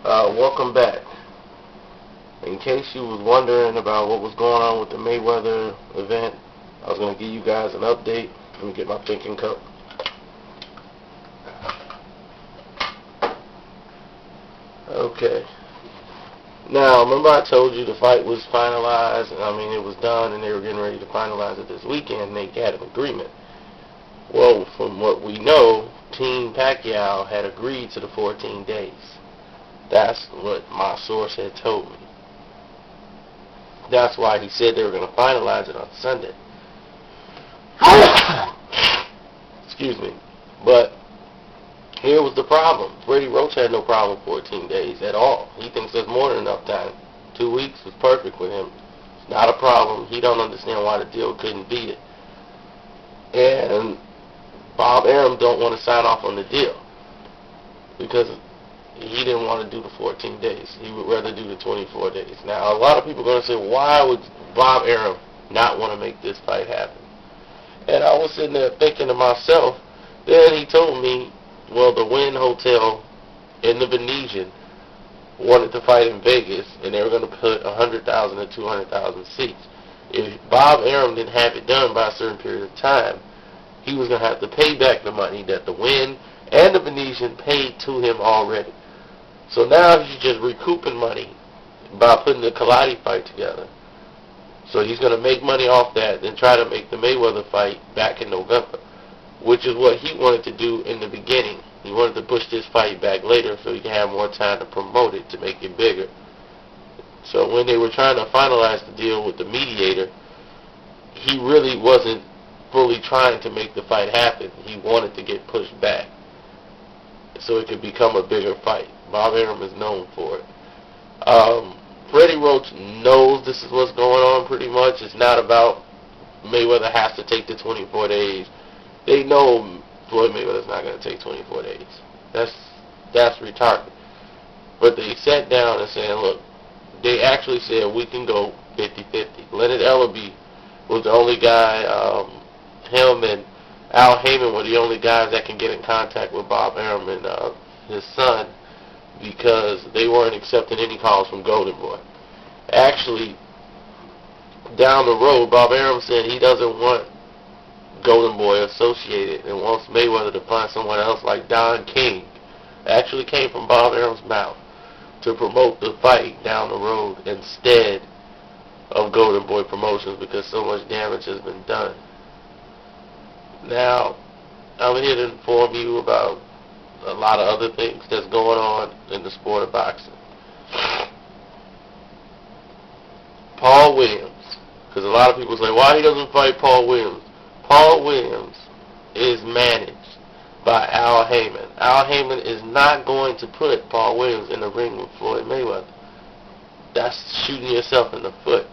Welcome back. In case you was wondering about what was going on with the Mayweather event, I was going to give you guys an update. Let me get my thinking cup. Okay. Now, remember I told you the fight was finalized, it was done, and they were getting ready to finalize it this weekend, and they had an agreement. Well, from what we know, Team Pacquiao had agreed to the 14 days. That's what my source had told me. That's why he said they were going to finalize it on Sunday. Excuse me. But here was the problem. Freddie Roach had no problem 14 days at all. He thinks there's more than enough time. 2 weeks was perfect with him. It's not a problem. He don't understand why the deal couldn't beat it. And Bob Arum don't want to sign off on the deal because he didn't want to do the 14 days. He would rather do the 24 days. Now, a lot of people are going to say, why would Bob Arum not want to make this fight happen? And I was sitting there thinking to myself, then he told me, well, the Wynn Hotel in the Venetian wanted to fight in Vegas, and they were going to put 100,000 to 200,000 seats. If Bob Arum didn't have it done by a certain period of time, he was going to have to pay back the money that the Wynn and the Venetian paid to him already. So now he's just recouping money by putting the Kaladi fight together. So he's going to make money off that and try to make the Mayweather fight back in November, which is what he wanted to do in the beginning. He wanted to push this fight back later so he can have more time to promote it, to make it bigger. So when they were trying to finalize the deal with the mediator, he really wasn't fully trying to make the fight happen. He wanted to get pushed back so it could become a bigger fight. Bob Arum is known for it. Freddie Roach knows this is what's going on pretty much. It's not about Mayweather has to take the 24 days. They know Floyd Mayweather's not going to take 24 days. That's retarded. But they sat down and said, look, they actually said we can go 50-50. Leonard Ellaby was the only guy, him and Al Heyman were the only guys that can get in contact with Bob Arum and his son, because they weren't accepting any calls from Golden Boy. Actually, down the road, Bob Arum said he doesn't want Golden Boy associated and wants Mayweather to find someone else like Don King. It actually came from Bob Arum's mouth, to promote the fight down the road instead of Golden Boy Promotions, because so much damage has been done. Now, I'm here to inform you about a lot of other things that's going on in the sport of boxing. Paul Williams, because a lot of people say, why he doesn't fight Paul Williams? Paul Williams is managed by Al Heyman. Al Heyman is not going to put Paul Williams in the ring with Floyd Mayweather. That's shooting yourself in the foot.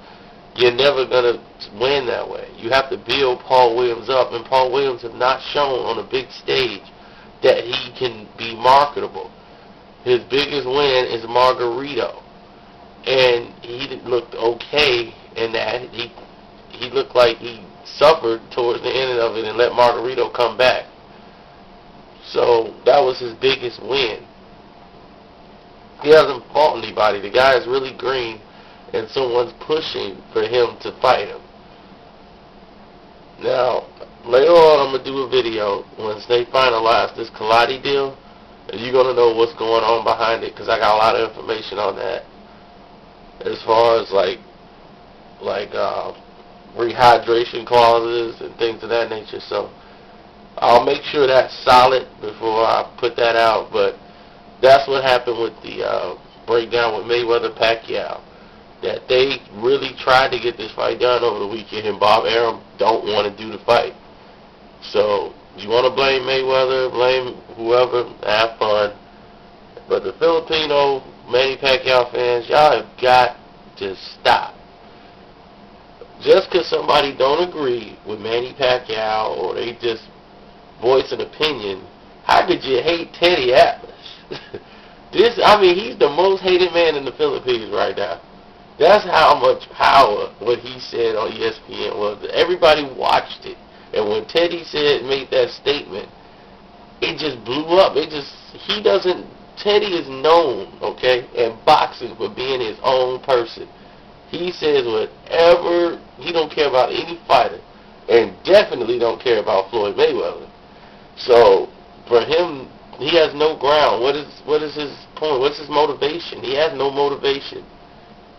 You're never going to win that way. You have to build Paul Williams up, and Paul Williams has not shown on a big stage that he can be marketable. His biggest win is Margarito, and he looked okay in that. He looked like he suffered towards the end of it and let Margarito come back. So that was his biggest win. He hasn't fought anybody. The guy is really green, and someone's pushing for him to fight him. Now, later on, I'm going to do a video once they finalize this Kaladi deal, and you're going to know what's going on behind it, because I got a lot of information on that as far as like rehydration clauses and things of that nature. So I'll make sure that's solid before I put that out. But that's what happened with the breakdown with Mayweather Pacquiao, that they really tried to get this fight done over the weekend, and Bob Arum don't want to do the fight. So you want to blame Mayweather, blame whoever, have fun. But the Filipino Manny Pacquiao fans, y'all have got to stop. Just because somebody don't agree with Manny Pacquiao or they just voice an opinion, how could you hate Teddy Atlas? He's the most hated man in the Philippines right now. That's how much power what he said on ESPN was. Everybody watched it. And when Teddy made that statement, it just blew up. He doesn't Teddy is known, okay, in boxing for being his own person. He says whatever, he don't care about any fighter, and definitely don't care about Floyd Mayweather. So, for him, he has no ground. What is his point? What's his motivation? He has no motivation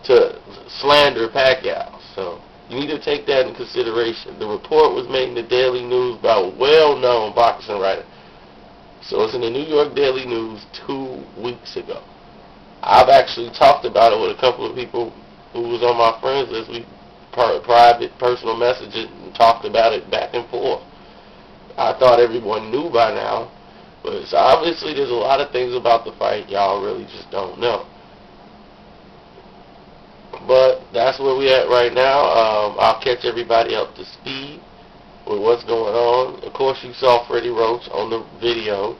to slander Pacquiao. So, you need to take that in consideration. The report was made in the Daily News by a well-known boxing writer. So it's in the New York Daily News 2 weeks ago. I've actually talked about it with a couple of people who was on my friends list. We private, personal messages and talked about it back and forth. I thought everyone knew by now, but so obviously there's a lot of things about the fight y'all really just don't know. But that's where we at right now. I'll catch everybody up to speed with what's going on. Of course, you saw Freddie Roach on the video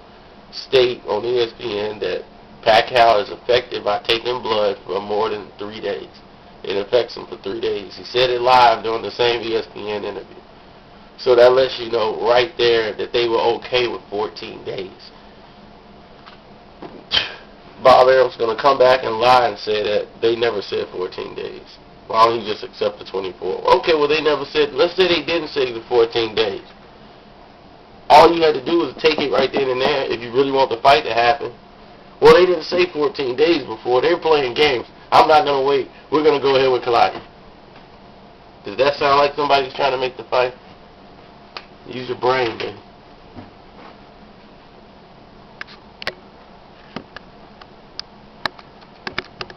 state on ESPN that Pacquiao is affected by taking blood for more than 3 days. It affects him for 3 days. He said it live during the same ESPN interview. So that lets you know right there that they were okay with 14 days. Bob Arum's going to come back and lie and say that they never said 14 days. Why don't he just accept the 24? Okay, well, they never said, let's say they didn't say the 14 days. All you had to do was take it right then and there if you really want the fight to happen. Well, they didn't say 14 days before. They're playing games. I'm not going to wait. We're going to go ahead with Kalaki. Does that sound like somebody's trying to make the fight? Use your brain, man.